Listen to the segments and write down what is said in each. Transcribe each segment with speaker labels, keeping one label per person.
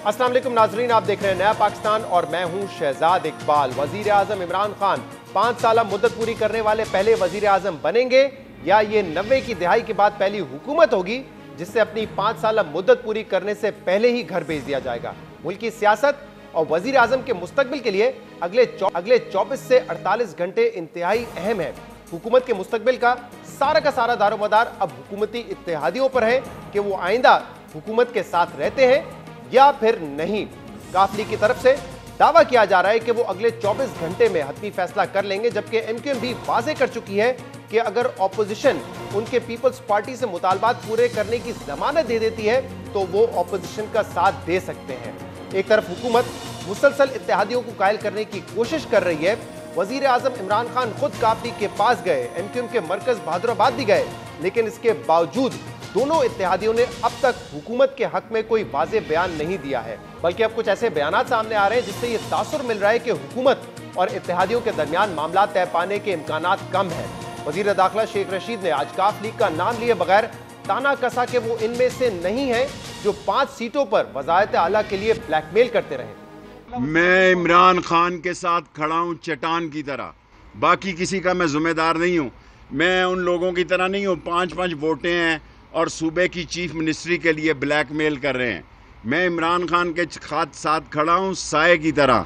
Speaker 1: अस्सलाम वालेकुम नाजरीन, आप देख रहे हैं नया पाकिस्तान और मैं हूं शहजाद इकबाल। वजीर आजम इमरान खान 5 साल मुद्दत पूरी करने वाले पहले वजीर आजम बनेंगे या ये 90 की दिहाई के बाद पहली हुकूमत होगी जिससे अपनी 5 साल मुद्दत पूरी करने से पहले ही घर भेज दिया जाएगा। मुल्क की सियासत और वजीर आजम के मुस्तकबिल के लिए अगले 24 से 48 घंटे इंतहाई अहम है। हुकूमत के मुस्तकबिल का सारा दारोमदार अब हुकूमती इत्तेहादियों पर है कि वो आइंदा हुकूमत के साथ रहते हैं या फिर नहीं। काफ लीग की तरफ से दावा किया जा रहा है कि वो अगले 24 घंटे में हतमी फैसला कर लेंगे, जबकि एमक्यूएम भी वाजे कर चुकी है कि अगर ऑपोजिशन उनके पीपल्स पार्टी से मुतालबात पूरे करने की जमानत दे देती है तो वो ऑपोजिशन का साथ दे सकते हैं। एक तरफ हुकूमत मुसलसल इत्तेहादियों को कायल करने की कोशिश कर रही है। वजीर आजम इमरान खान खुद काफ लीग के पास गए, एमक्यूएम के मरकज बहादुराबाद भी गए, लेकिन इसके बावजूद दोनों इत्तेहादियों ने अब तक हुकूमत के हक में कोई वाज़े बयान नहीं दिया है, बल्कि अब कुछ ऐसे बयान सामने आ रहे हैं जिससे यह तासुर मिल रहा है कि हुकूमत और इत्तेहादियों के दरमियान मामला तय पाने के इम्कानात कम है। वजीर दाखिला शेख रशीद ने आज काफ लीग का नाम लिए बगैर ताना कसा कि वो इनमें से नहीं है जो 5 सीटों पर वज़ायत आला के लिए ब्लैकमेल करते रहे।
Speaker 2: मैं इमरान खान के साथ खड़ा हूँ चट्टान की तरह, बाकी किसी का मैं जिम्मेदार नहीं हूँ। मैं उन लोगों की तरह नहीं हूँ 5-5 वोटें हैं और सूबे की चीफ मिनिस्ट्री के लिए ब्लैकमेल कर रहे हैं। मैं इमरान खान के साथ खड़ा हूँ साए की तरह।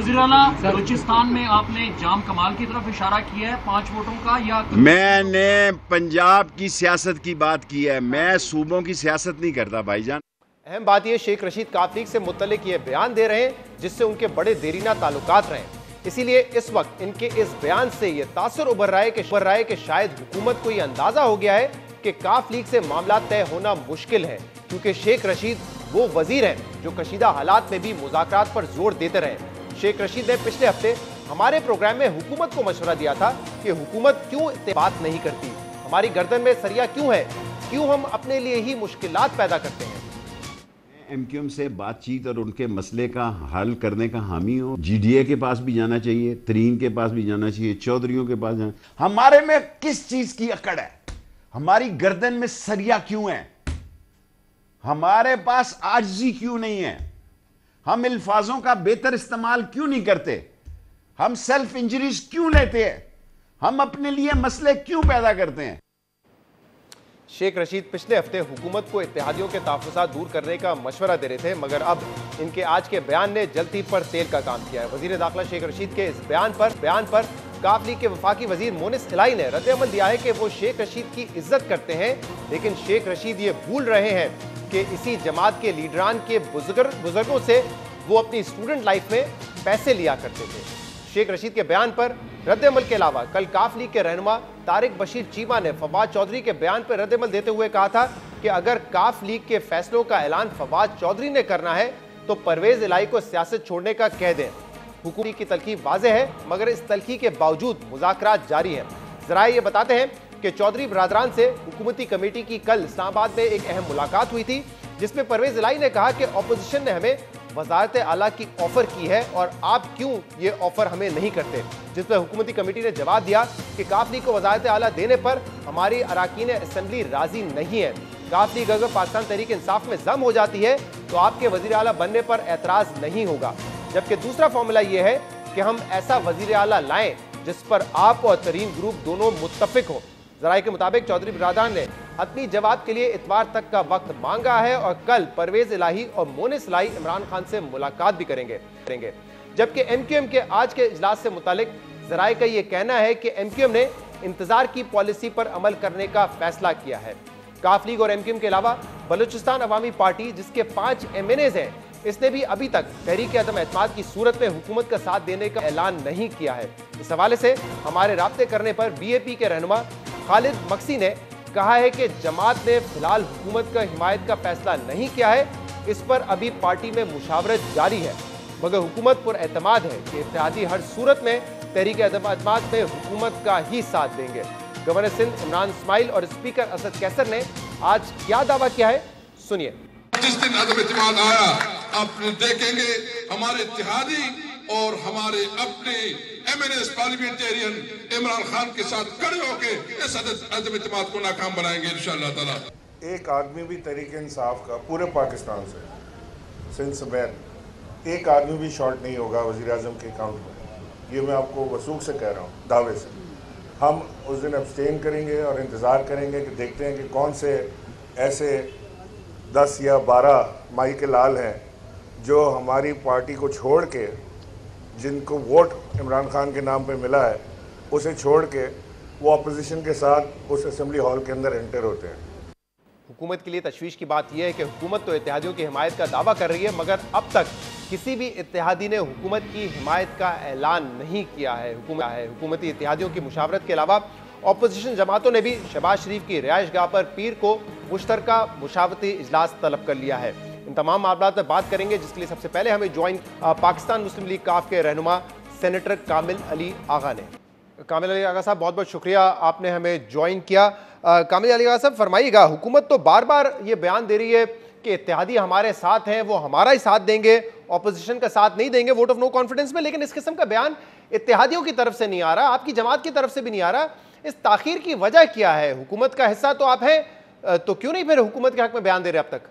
Speaker 3: बलूचिस्तान में आपने जाम कमाल की तरफ इशारा किया है 5 वोटों का, या
Speaker 2: मैंने पंजाब की सियासत की बात की है, मैं सूबों की सियासत नहीं करता भाईजान।
Speaker 1: अहम बात यह, शेख रशीद काफ लीग से मुतल्लिक ये बयान दे रहे हैं जिससे उनके बड़े देरीना ताल्लुकात रहे, इसीलिए इस वक्त इनके इस बयान से यह तासुर उभर रहा है कि शायद हुकूमत को यह अंदाजा हो गया है कि काफ लीग से मामला तय होना मुश्किल है, क्योंकि शेख रशीद वो वजीर हैं जो कशीदा हालात में भी मुज़ाकरात पर जोर देते रहे। शेख रशीद ने पिछले हफ्ते हमारे प्रोग्राम में हुकूमत को मशवरा दिया था कि हुकूमत क्यों बात नहीं करती, हमारी गर्दन में सरिया क्यों है, क्यों हम अपने लिए ही मुश्किलात पैदा करते हैं।
Speaker 2: एमक्यूएम से बातचीत और उनके मसले का हल करने का हामी हो। जीडीए के पास भी जाना चाहिए, तरीन के पास भी जाना चाहिए, चौधरियों के पास जाना। हमारे में किस चीज की अकड़ है? हमारी गर्दन में सरिया क्यों है? हमारे पास आजिज़ी क्यों नहीं है? हम अल्फाजों का बेहतर इस्तेमाल क्यों नहीं करते? हम सेल्फ इंजरीज क्यों लेते हैं? हम अपने लिए मसले क्यों पैदा करते हैं?
Speaker 1: शेख रशीद पिछले हफ्ते हुकूमत को इत्तेहादियों के तहफ़्फ़ुज़ात दूर करने का मशवरा दे रहे थे, मगर अब इनके आज के बयान ने जलती पर तेल का काम किया है। वज़ीर दाखिला शेख रशीद के इस बयान पर काफ लीग के वफाकी वजीर मोनिस इलाही ने रद्द-ए-अमल दिया है कि वो शेख रशीद की इज्जत करते हैं, लेकिन शेख रशीद ये भूल रहे हैं कि इसी जमात के लीडरान के बुजुर्गों से वो अपनी स्टूडेंट लाइफ में पैसे लिया करते थे। शेख रशीद के बयान पर रद्द-ए-अमल के अलावा कल काफ लीग के रहनुमा तारिक बशीर चीमा ने फवाद चौधरी के बयान पर रद्द-ए-अमल देते हुए कहा था कि अगर काफ लीग के फैसलों का ऐलान फवाद चौधरी ने करना है तो परवेज इलाही को सियासत छोड़ने का कह दें। हुकूमत की तलखी वाज़े है, मगर इस तलखी के बावजूद मुज़ाकरात जारी हैं। ज़राए ये बताते हैं कि चौधरी बरादरान से हुकूमती कमेटी की कल इस्लामाबाद में एक अहम मुलाकात हुई थी, जिसमें परवेज इलाही ने कहा कि अपोजिशन ने हमें वज़ारत आला की ऑफर की है और आप क्यों ये ऑफर हमें नहीं करते, जिसमें हुकूमती कमेटी ने जवाब दिया कि काफ लीग को वज़ारत आला देने पर हमारी अराकीन असम्बली राजी नहीं है। काफ लीग अगर पाकिस्तान तहरीक इंसाफ में जम हो जाती है तो आपके वज़ीर आला बनने पर एतराज़ नहीं होगा, जबकि दूसरा फॉर्मूला यह है कि हम ऐसा वज़ीर आला लाएं जिस पर आप और तरीन ग्रुप दोनों मुत्तफिक हो। ज़राए के मुताबिक चौधरी बरादरान ने हतमी जवाब के लिए इतवार तक का वक्त मांगा है और कल परवेज इलाही और मोनिस इलाही इमरान खान से मुलाकात भी करेंगे। जबकि एमक्यूएम के आज के इजलास से मुतालिक ज़राए का यह कहना है कि एमक्यूएम ने इंतजार की पॉलिसी पर अमल करने का फैसला किया है। काफ लीग और एमक्यूएम के अलावा बलूचिस्तान अवामी पार्टी, जिसके 5 MNAs हैं, इसने भी अभी तक तहरीक अदम एतमाद की सूरत में हुकूमत का साथ देने का ऐलान नहीं किया है। इस हवाले से हमारे राब्ते करने पर BAP के रहनुमा खालिद मक्सी ने कहा है कि जमात ने फिलहाल हुकूमत का हिमायत का फैसला नहीं किया है, इस पर अभी पार्टी में मुशावरत जारी है, मगर हुकूमत पर एतमाद है कि इत्तेहादी हर सूरत में तहरीक अदम एतमाद में हुकूमत का ही साथ देंगे। गवर्नर सिंध इमरान इस्माइल और स्पीकर असद कैसर ने आज क्या दावा किया है, सुनिए।
Speaker 4: जिस दिन अदम एतमाद आया, आप देखेंगे हमारे इत्तेहादी और हमारे अपने MNAs पार्लियामेंटेरियन इमरान खान के साथ खड़े होकर इस अदम एतमाद को नाकाम बनाएंगे इंशाअल्लाह ताला।
Speaker 5: एक आदमी भी तहरीक इंसाफ का पूरे पाकिस्तान से सिंध समेत एक आदमी भी शॉर्ट नहीं होगा वज़ीर आज़म के अकाउंट में, ये मैं आपको वसूख से कह रहा हूँ, दावे से। हम उस दिन अब्सटेन करेंगे और इंतज़ार करेंगे कि देखते हैं कि कौन से ऐसे 10 या 12 माई के लाल हैं जो हमारी पार्टी को छोड़ के, जिनको वोट इमरान खान के नाम पे मिला है, उसे छोड़ के वो अपोजिशन के साथ उस असेंबली हॉल के अंदर एंटर होते हैं।
Speaker 1: हुकूमत के लिए तशवीश की बात यह है कि हुकूमत तो इत्तेहादियों की हिमायत का दावा कर रही है, मगर अब तक किसी भी इत्तेहादी ने हुकूमत की हिमायत का ऐलान नहीं किया है। हुकूमती इत्तेहादियों की मुशावरत के अलावा अपोजिशन जमातों ने भी शहबाज शरीफ की रिहाइशगाह पर पीर को मुश्तरका मुशावरती इजलास तलब कर लिया है। इन तमाम मामलों पर बात करेंगे, जिसके लिए सबसे पहले हमें ज्वाइन पाकिस्तान मुस्लिम लीग काफ के रहनुमा सेनेटर कामिल अली आगा ने। कामिल अली आगा साहब, बहुत बहुत शुक्रिया आपने हमें ज्वाइन किया। कामिल अली आगा साहब, फरमाइएगा, हुकूमत तो बार बार ये बयान दे रही है कि इत्तेहादी हमारे साथ हैं, वो हमारा ही साथ देंगे, ऑपोजिशन का साथ नहीं देंगे वोट ऑफ नो कॉन्फिडेंस में, लेकिन इस किस्म का बयान इत्तेहादियों की तरफ से नहीं आ रहा, आपकी जमात की तरफ से भी नहीं आ रहा। इस ताखीर की वजह क्या है? हुकूमत का हिस्सा तो आप हैं, तो क्यों नहीं फिर हुकूमत के हक में बयान दे रहे अब तक?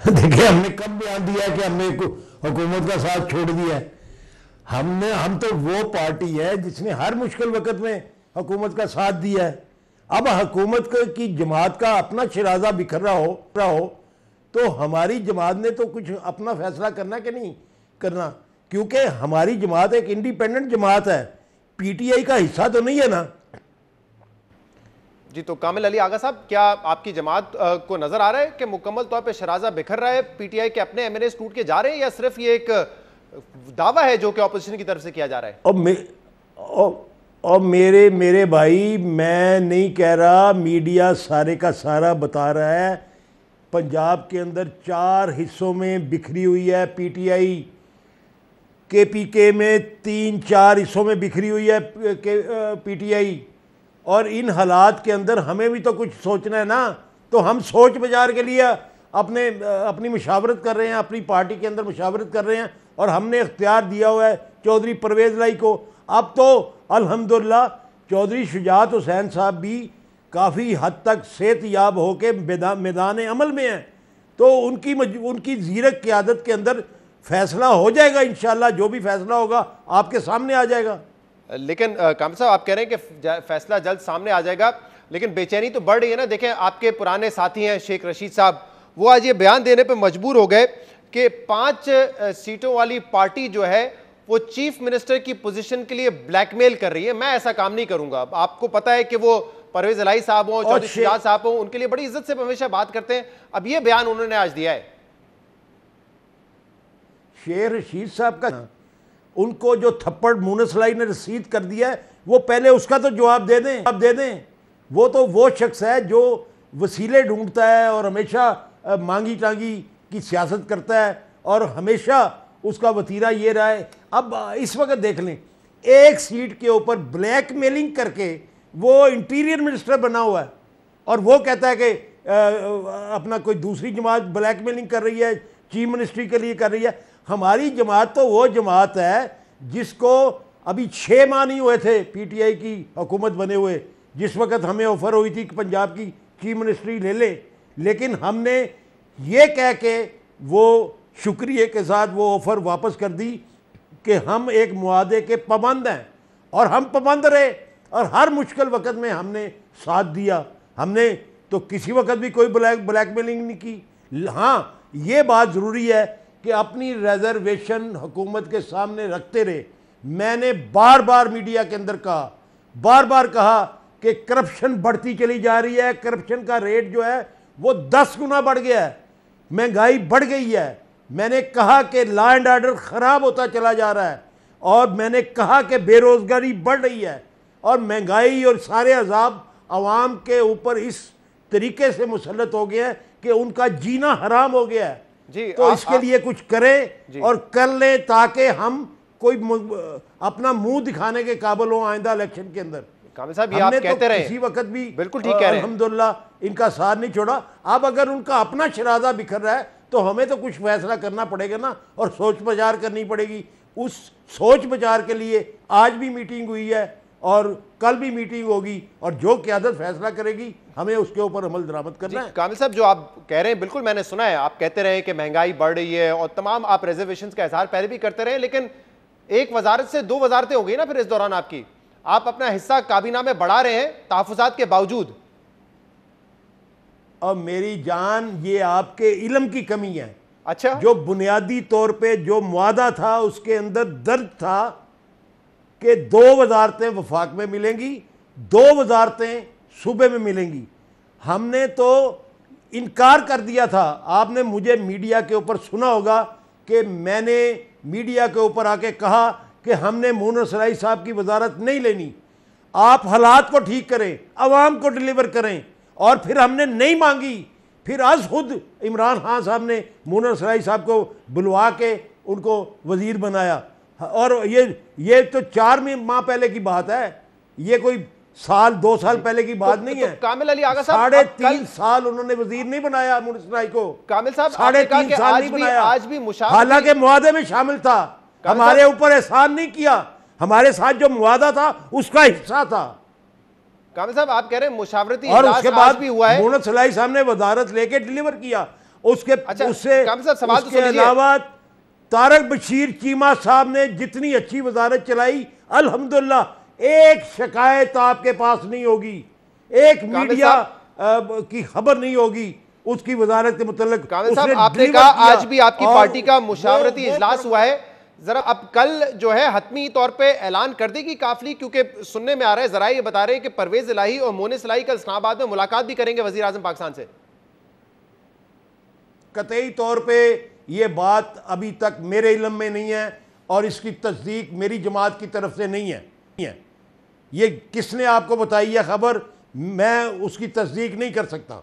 Speaker 6: देखिए, हमने कब बयान दिया है कि हमने हुकूमत का साथ छोड़ दिया है? हम तो वो पार्टी है जिसने हर मुश्किल वक्त में हुकूमत का साथ दिया है। अब हुकूमत की जमात का अपना शराजा बिखर रहा हो तो हमारी जमात ने तो कुछ अपना फैसला करना कि नहीं करना, क्योंकि हमारी जमात एक इंडिपेंडेंट जमात है, पीटीआई का हिस्सा तो नहीं है ना।
Speaker 1: जी, तो कामिल अली आगा साहब, क्या आपकी जमात को नजर आ रहा है कि मुकम्मल तौर पे शराजा बिखर रहा है, पीटीआई के अपने एमएनएस टूट के जा रहे हैं, या सिर्फ ये एक दावा है जो कि ऑपोजिशन की तरफ से किया जा रहा है?
Speaker 6: और मेरे भाई, मैं नहीं कह रहा, मीडिया सारे का सारा बता रहा है। पंजाब के अंदर 4 हिस्सों में बिखरी हुई है पीटीआई, केपीके में 3-4 हिस्सों में बिखरी हुई है पीटीआई। और इन हालात के अंदर हमें भी तो कुछ सोचना है ना। तो हम सोच बाजार के लिए अपनी मुशावरत कर रहे हैं, अपनी पार्टी के अंदर मुशावरत कर रहे हैं, और हमने इख्तियार दिया हुआ है चौधरी परवेज़ लाई को। अब तो अल्हम्दुलिल्लाह चौधरी शुजात हुसैन साहब भी काफ़ी हद तक सेहतयाब होके मैदान अमल में हैं, तो उनकी ज़ीरक क़यादत के अंदर फैसला हो जाएगा। इंशाअल्लाह जो भी फैसला होगा आपके सामने आ जाएगा।
Speaker 1: लेकिन कामिल साहब, आप कह रहे हैं कि फैसला जल्द सामने आ जाएगा, लेकिन बेचैनी तो बढ़ रही है ना। देखें, आपके पुराने साथी हैं शेख रशीद साहब, वो आज ये बयान देने पर मजबूर हो गए कि 5 सीटों वाली पार्टी जो है वो चीफ मिनिस्टर की पोजीशन के लिए ब्लैकमेल कर रही है। मैं ऐसा काम नहीं करूंगा। आपको पता है कि वो परवेज इलाही साहब हो, चौधरी शुजात साहब हो, उनके लिए बड़ी इज्जत से हमेशा बात करते हैं। अब ये बयान उन्होंने आज दिया है।
Speaker 6: शेख रशीद साहब का उनको जो थप्पड़ मुनस लाई ने रसीद कर दिया है, वो पहले उसका तो जवाब दे दें। वो तो वो शख्स है जो वसीले ढूंढता है और हमेशा मांगी टांगी की सियासत करता है, और हमेशा उसका वतीरा ये रहा है। अब इस वक्त देख लें, एक सीट के ऊपर ब्लैकमेलिंग करके वो इंटीरियर मिनिस्टर बना हुआ है, और वो कहता है कि अपना कोई दूसरी जमात ब्लैकमेलिंग कर रही है, चीफ मिनिस्ट्री के लिए कर रही है। हमारी जमात तो वो जमात है जिसको अभी 6 माह नहीं हुए थे पीटीआई की हुकूमत बने हुए, जिस वक्त हमें ऑफ़र हुई थी कि पंजाब की चीफ मिनिस्ट्री ले ले, लेकिन हमने ये कह के वो शुक्रिया के साथ वो ऑफ़र वापस कर दी कि हम एक मुआदे के पाबंद हैं, और हम पाबंद रहे, और हर मुश्किल वक्त में हमने साथ दिया। हमने तो किसी वक्त भी कोई ब्लैकमेलिंग नहीं की। हाँ, ये बात ज़रूरी है कि अपनी रिजर्वेशन हुकूमत के सामने रखते रहे। मैंने बार बार मीडिया के अंदर कहा कि करप्शन बढ़ती चली जा रही है, करप्शन का रेट जो है वो 10 गुना बढ़ गया है, महंगाई बढ़ गई है। मैंने कहा कि लॉ एंड ऑर्डर ख़राब होता चला जा रहा है, और मैंने कहा कि बेरोज़गारी बढ़ रही है, और महंगाई और सारे अजाब आवाम के ऊपर इस तरीके से मुसल्लत हो गया है कि उनका जीना हराम हो गया है।
Speaker 1: जी,
Speaker 6: तो इसके लिए कुछ करें और कर लें, ताकि हम कोई अपना मुंह दिखाने के काबिल हो आइंदा इलेक्शन के अंदर।
Speaker 1: कामिल साहब, ये आप कहते रहे,
Speaker 6: किसी वक्त भी
Speaker 1: बिल्कुल ठीक कह रहे हैं,
Speaker 6: अल्हम्दुलिल्लाह इनका साथ नहीं छोड़ा। अब अगर उनका अपना शराजा बिखर रहा है तो हमें तो कुछ फैसला करना पड़ेगा ना, और सोच विचार करनी पड़ेगी। उस सोच विचार के लिए आज भी मीटिंग हुई है, और कल भी मीटिंग होगी और जो क़यादत फैसला करेगी हमें उसके ऊपर अमल दरामद करना है।
Speaker 1: कामिल साहब, जो आप कह रहे हैं बिल्कुल मैंने सुना है, आप कहते रहे कि महंगाई बढ़ रही है और तमाम आप रिजर्वेशंस का इजहार पहले भी करते रहे, लेकिन एक वजारत से 2 वजारतें हो गई ना फिर इस दौरान आपकी, आप अपना हिस्सा काबीना में बढ़ा रहे हैं तहफ़्फ़ुज़ात के बावजूद।
Speaker 6: और मेरी जान, ये आपके इल्म की कमी है।
Speaker 1: अच्छा,
Speaker 6: जो बुनियादी तौर पे जो मुआदा था उसके अंदर दर्ज था कि 2 वजारतें वफाक में मिलेंगी, 2 वजारतें सूबे में मिलेंगी। हमने तो इनकार कर दिया था। आपने मुझे मीडिया के ऊपर सुना होगा कि मैंने मीडिया के ऊपर आके कहा कि हमने मूनस राई साहब की वजारत नहीं लेनी, आप हालात को ठीक करें, आवाम को डिलीवर करें, और फिर हमने नहीं मांगी। फिर आज खुद इमरान खान साहब ने मूनस राई साहब को बुलवा के उनको वजीर बनाया, और ये तो 4 माह पहले की बात है, ये कोई साल 2 साल पहले की बात नहीं है।
Speaker 1: कामिल अली आगा साहब,
Speaker 6: 3.5 साल उन्होंने वजीर नहीं बनाया मूनस राई को।
Speaker 1: कामिल साहब,
Speaker 6: 3.5 साल नहीं बनाया,
Speaker 1: आज भी मुशावरती,
Speaker 6: हालांकि मुआदे में शामिल था, हमारे ऊपर एहसान नहीं किया, हमारे साथ जो मुआदा था उसका हिस्सा था।
Speaker 1: कामिल साहब, आप कह रहे हैं मुशावरती
Speaker 6: और उसके बाद
Speaker 1: भी हुआ है,
Speaker 6: मूनस राई साहब ने वजारत लेके डिलीवर किया। उसके
Speaker 1: अच्छा,
Speaker 6: उससे
Speaker 1: कामिल साहब, सवाल तो
Speaker 6: उसके
Speaker 1: सुन लीजिए।
Speaker 6: अलावा तारक बशीर चीमा साहब ने जितनी अच्छी वजारत चलाई, अल्हम्दुलिल्लाह एक शिकायत आपके पास नहीं होगी, एक मीडिया की खबर नहीं होगी उसकी वजारत के मुतल्लिक।
Speaker 1: कामिल साहब, आपने कहा आज भी आपकी पार्टी का मुशावरती इजलास हुआ है, जरा अब कल जो है हतमी तौर पे ऐलान कर देगी काफली, क्योंकि सुनने में आ रहा है, जरा ये बता रहे हैं कि परवेज इलाही और मोनिस इलाही कल इस्लामाबाद में मुलाकात भी करेंगे वजीर आजम पाकिस्तान से।
Speaker 6: कतई तौर पे ये बात अभी तक मेरे इल्म में नहीं है और इसकी तस्दीक मेरी जमात की तरफ से नहीं है। ये किसने आपको बताई है खबर, मैं उसकी तस्दीक नहीं कर सकता।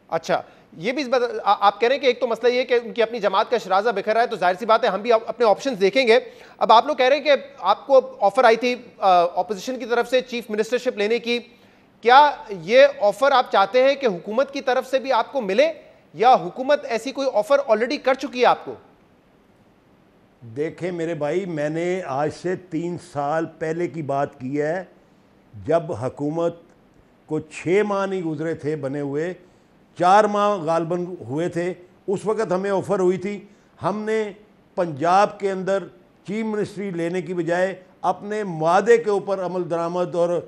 Speaker 1: अच्छा, ये भी आप कह रहे हैं कि एक तो मसला ये कि उनकी अपनी जमात का शराजा बिखर रहा है, तो जाहिर सी बात है हम भी अपने ऑप्शंस देखेंगे। अब आप लोग कह रहे हैं कि आपको ऑफर आई थी ऑपोजिशन की तरफ से चीफ मिनिस्टरशिप लेने की, क्या ये ऑफर आप चाहते हैं कि हुकूमत की तरफ से भी आपको मिले, या हुकूमत ऐसी कोई ऑफर ऑलरेडी कर चुकी है आपको?
Speaker 6: देखें मेरे भाई, मैंने आज से 3 साल पहले की बात की है, जब हुकूमत को 6 माह नहीं गुजरे थे बने हुए, 4 माह गालबन हुए थे, उस वक़्त हमें ऑफ़र हुई थी। हमने पंजाब के अंदर चीफ मिनिस्ट्री लेने की बजाय अपने वादे के ऊपर अमल दरामद और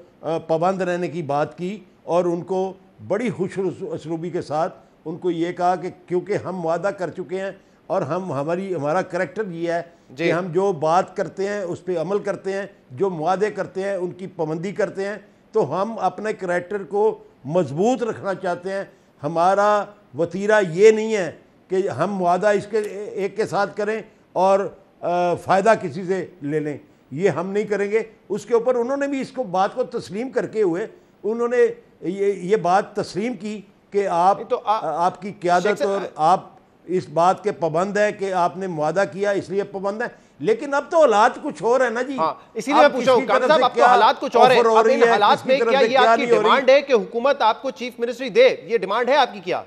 Speaker 6: पाबंद रहने की बात की, और उनको बड़ी खुश असलूबी के साथ उनको ये कहा कि क्योंकि हम वादा कर चुके हैं और हमारा करैक्टर ये है कि हम जो बात करते हैं उस पर अमल करते हैं, जो वादे करते हैं उनकी पाबंदी करते हैं, तो हम अपने करैक्टर को मजबूत रखना चाहते हैं। हमारा वतीरा ये नहीं है कि हम वादा इसके एक के साथ करें और फ़ायदा किसी से ले लें, ये हम नहीं करेंगे। उसके ऊपर उन्होंने भी इसको बात को तस्लीम करके हुए उन्होंने ये बात तस्लीम की कि आप तो आपकी क़यादत और आप इस बात के पाबंद है कि आपने वादा किया इसलिए पाबंद है। लेकिन अब तो हालात कुछ और है ना जी।
Speaker 1: हाँ, इसीलिए मैं पूछा हूं कामिल साहब, अब तो हालात कुछ और है। अब इन हालात में क्या ये आपकी डिमांड है कि हुकूमत आपको चीफ मिनिस्ट्री दे, ये डिमांड है आपकी क्या?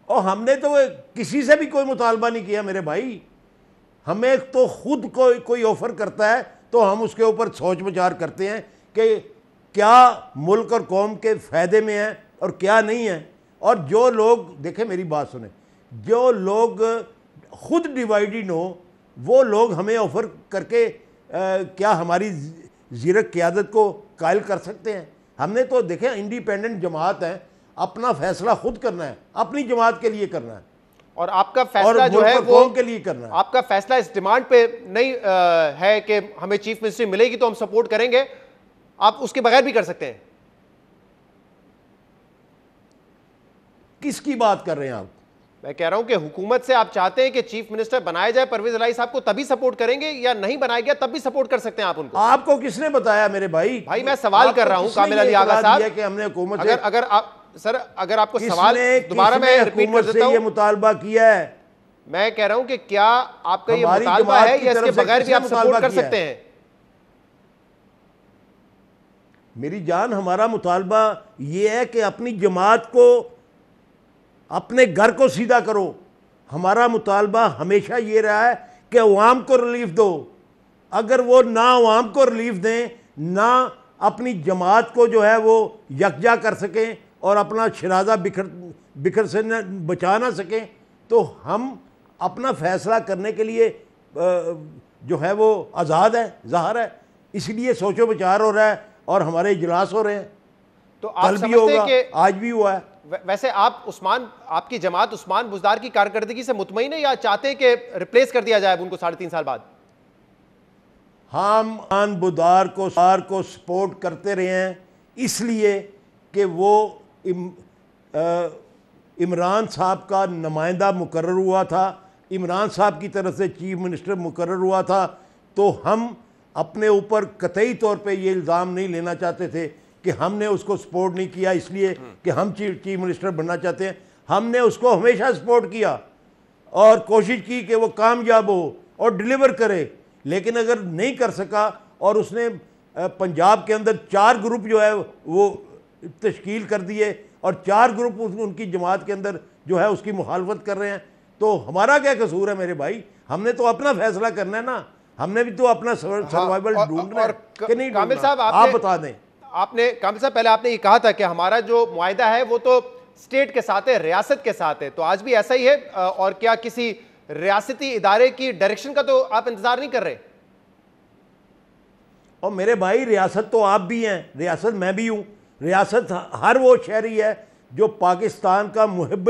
Speaker 6: और हमने तो किसी से भी कोई मुतालबा नहीं किया मेरे भाई, हमें तो खुद कोई ऑफर करता है तो हम उसके ऊपर सोच विचार करते हैं कि क्या मुल्क और कौम के फ़ायदे में है और क्या नहीं है। और जो लोग, देखें मेरी बात सुने, जो लोग खुद डिवाइडेड हो वो लोग हमें ऑफ़र करके क्या हमारी ज़ीरक क़यादत को कायल कर सकते हैं? हमने तो देखें इंडिपेंडेंट जमात है, अपना फैसला खुद करना है, अपनी जमात के लिए करना है,
Speaker 1: और आपका फैसला जो है वो
Speaker 6: कौम के लिए करना है।
Speaker 1: आपका फैसला इस डिमांड पे नहीं है कि हमें चीफ मिनिस्ट्री मिलेगी तो हम सपोर्ट करेंगे, आप उसके बगैर भी कर सकते हैं।
Speaker 6: किसकी बात कर रहे हैं आप?
Speaker 1: मैं कह रहा हूं कि हुकूमत से आप चाहते हैं कि चीफ मिनिस्टर बनाया जाए परवेज इलाही साहब को, तभी सपोर्ट करेंगे, या नहीं बनाया गया तब भी सपोर्ट कर सकते हैं आप उनको?
Speaker 6: आपको किसने बताया मेरे भाई?
Speaker 1: भाई मैं सवाल कर रहा हूं कामिल अली आगा साहब
Speaker 6: कि हमने हुकूमत
Speaker 1: अगर आप सर, अगर आपको सवाल दोबारा मैं रिपीट कर देता हूं,
Speaker 6: ये मुतालबा किया है,
Speaker 1: मैं कह रहा हूं कि क्या आपका ये मुतालबा है या इसके बगैर भी आप सपोर्ट कर सकते हैं?
Speaker 6: मेरी जान, हमारा मुतालबा ये है कि अपनी जमात को, अपने घर को सीधा करो। हमारा मुतालबा हमेशा ये रहा है कि अवाम को रिलीफ दो, अगर वो ना आवाम को रिलीफ दें, ना अपनी जमात को जो है वो यकजा कर सकें और अपना शराजा बिखर से बचा ना सकें, तो हम अपना फैसला करने के लिए जो है वो आज़ाद है, ज़ाहिर है। इसलिए सोचो विचार हो रहा है और हमारे इजलास हो रहे हैं।
Speaker 1: तो आप
Speaker 6: कल भी
Speaker 1: समझते हैं
Speaker 6: होगा,
Speaker 1: कि
Speaker 6: आज भी हुआ है।
Speaker 1: वैसे आपकी जमात उस्मान बुज़दार की कारकर्दगी से मुतमईन है या चाहते हैं कि रिप्लेस कर दिया जाए उनको 3.5 साल बाद?
Speaker 6: हम उस्मान बुज़दार को सपोर्ट करते रहे हैं, इसलिए कि वो इमरान साहब का नुमाइंदा मुकर्रर हुआ था, इमरान साहब की तरफ से चीफ मिनिस्टर मुकर्रर हुआ था। तो हम अपने ऊपर कतई तौर पे ये इल्ज़ाम नहीं लेना चाहते थे कि हमने उसको सपोर्ट नहीं किया इसलिए कि हम चीफ मिनिस्टर बनना चाहते हैं। हमने उसको हमेशा सपोर्ट किया और कोशिश की कि वो कामयाब हो और डिलीवर करे, लेकिन अगर नहीं कर सका और उसने पंजाब के अंदर 4 ग्रुप जो है वो तश्कील कर दिए और 4 ग्रुप उनकी जमात के अंदर जो है उसकी मुखालफत कर रहे हैं, तो हमारा क्या कसूर है मेरे भाई? हमने तो अपना फैसला करना है ना, हमने भी तो अपना सर्वाइवल ढूंढना है कि नहीं?
Speaker 1: कामिल साहब,
Speaker 6: आप बता दें।
Speaker 1: कामिल साहब, पहले आपने ये कहा था कि हमारा जो मुआहिदा है वो तो स्टेट के साथ है, रियासत के साथ है, तो आज भी ऐसा ही है? और क्या किसी रियासती इदारे की डायरेक्शन का तो आप इंतजार नहीं कर रहे?
Speaker 6: और मेरे भाई, रियासत तो आप भी हैं, रियासत मैं भी हूँ। रियासत हर वो शहरी है जो पाकिस्तान का मुहिब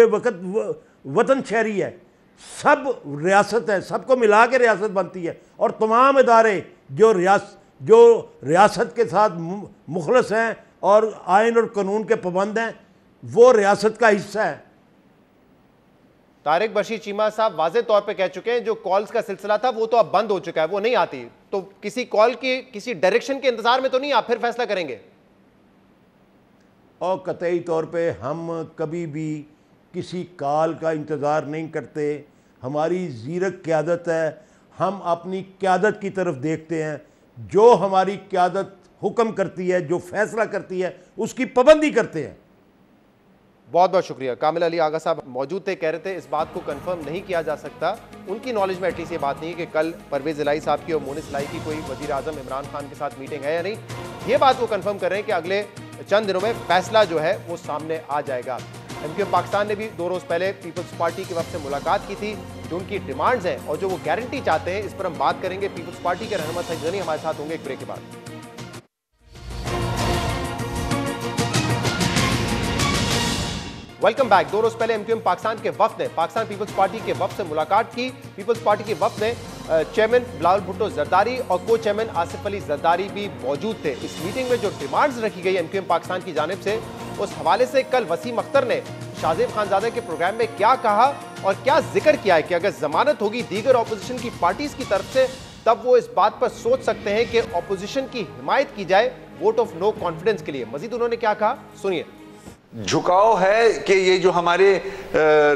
Speaker 6: वतन शहरी है। सब रियासत है, सबको मिला के रियासत बनती है। और तमाम इदारे जो रियासत के साथ मुखलस हैं और आइन और कानून के पाबंद हैं, वो रियासत का हिस्सा है।
Speaker 1: तारिक बशीर चीमा साहब वाज़े तौर पे कह चुके हैं जो कॉल्स का सिलसिला था वो तो अब बंद हो चुका है, वो नहीं आती, तो किसी कॉल की किसी डायरेक्शन के इंतजार में तो नहीं आप फिर फैसला करेंगे?
Speaker 6: और कतई तौर पे हम कभी भी किसी कॉल का इंतज़ार नहीं करते। हमारी ज़ीरक क़यादत है, हम अपनी क़यादत की तरफ देखते हैं। जो हमारी क़यादत हुक्म करती है, जो फैसला करती है, उसकी पाबंदी करते हैं।
Speaker 1: बहुत बहुत शुक्रिया। कामिल अली आगा साहब मौजूद थे, कह रहे थे इस बात को कंफर्म नहीं किया जा सकता, उनकी नॉलेज में एटलीस्ट ये बात नहीं है कि कल परवेज़ इलाही साहब की और मोनिस इलाही की कोई वज़ीर आज़म इमरान खान के साथ मीटिंग है या नहीं। ये बात वो कंफर्म कर रहे हैं कि अगले चंद दिनों में फैसला जो है वो सामने आ जाएगा। एमक्यूएम पाकिस्तान ने भी 2 रोज़ पहले पीपल्स पार्टी के वक्त से मुलाकात की थी, जो उनकी डिमांड्स हैं और जो वो गारंटी चाहते हैं, इस पर हम बात करेंगे। पीपल्स पार्टी के रहनुमा सईद गनी हमारे साथ होंगे एक ब्रेक के बाद। Welcome back. 2 रोज पहले एमक्यूएम पाकिस्तान के वफ्द ने पाकिस्तान पीपल्स पार्टी के वफ्द से मुलाकात की। पीपल्स पार्टी के वफ्द में चेयरमैन बिलावल भुट्टो जरदारी और को चेयरमैन आसिफ अली जरदारी भी मौजूद थे। इस मीटिंग में जो डिमांड्स रखी गई एमक्यूएम पाकिस्तान की जानिब से, उस हवाले से कल वसीम अख्तर ने शाहजेब खानजादा के प्रोग्राम में क्या कहा और क्या जिक्र किया है कि अगर जमानत होगी दीगर ऑपोजिशन की पार्टीज की तरफ से, तब वो इस बात पर सोच सकते हैं कि ऑपोजिशन की हिमायत की जाए वोट ऑफ नो कॉन्फिडेंस के लिए। मजीद उन्होंने क्या कहा, सुनिए।
Speaker 7: झुकाव है कि ये जो हमारे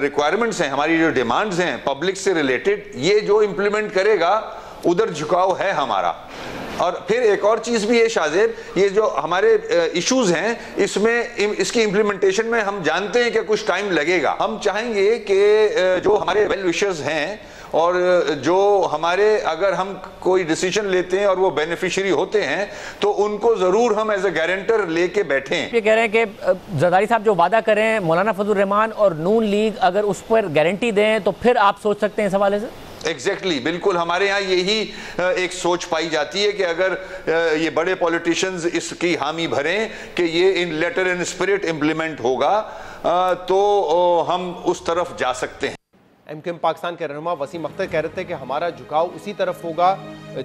Speaker 7: रिक्वायरमेंट्स हैं, हमारी जो डिमांड्स हैं पब्लिक से रिलेटेड, ये जो इंप्लीमेंट करेगा उधर झुकाव है हमारा। और फिर एक और चीज भी है शाहजेब, ये जो हमारे इश्यूज हैं इसमें इसकी इंप्लीमेंटेशन में हम जानते हैं कि कुछ टाइम लगेगा। हम चाहेंगे कि जो हमारे वेल विशर्स हैं और जो हमारे, अगर हम कोई डिसीजन लेते हैं और वो बेनिफिशियरी होते हैं तो उनको जरूर हम एज ए गारंटर लेके बैठे हैं।
Speaker 8: ये कह रहे हैं कि जरदारी साहब जो वादा कर रहे हैं, मौलाना फजल रहमान और नून लीग अगर उस पर गारंटी दें तो फिर आप सोच सकते हैं इस हवाले से?
Speaker 7: एग्जैक्टली, बिल्कुल हमारे यहाँ यही एक सोच पाई जाती है कि अगर ये बड़े पॉलिटिशियंस इसकी हामी भरें कि ये इन लेटर एंड स्पिरिट इम्प्लीमेंट होगा तो हम उस तरफ जा सकते हैं।
Speaker 1: एमक्यूएम पाकिस्तान के रहनुमा वसीम अख्तर कह रहे थे कि हमारा झुकाव उसी तरफ होगा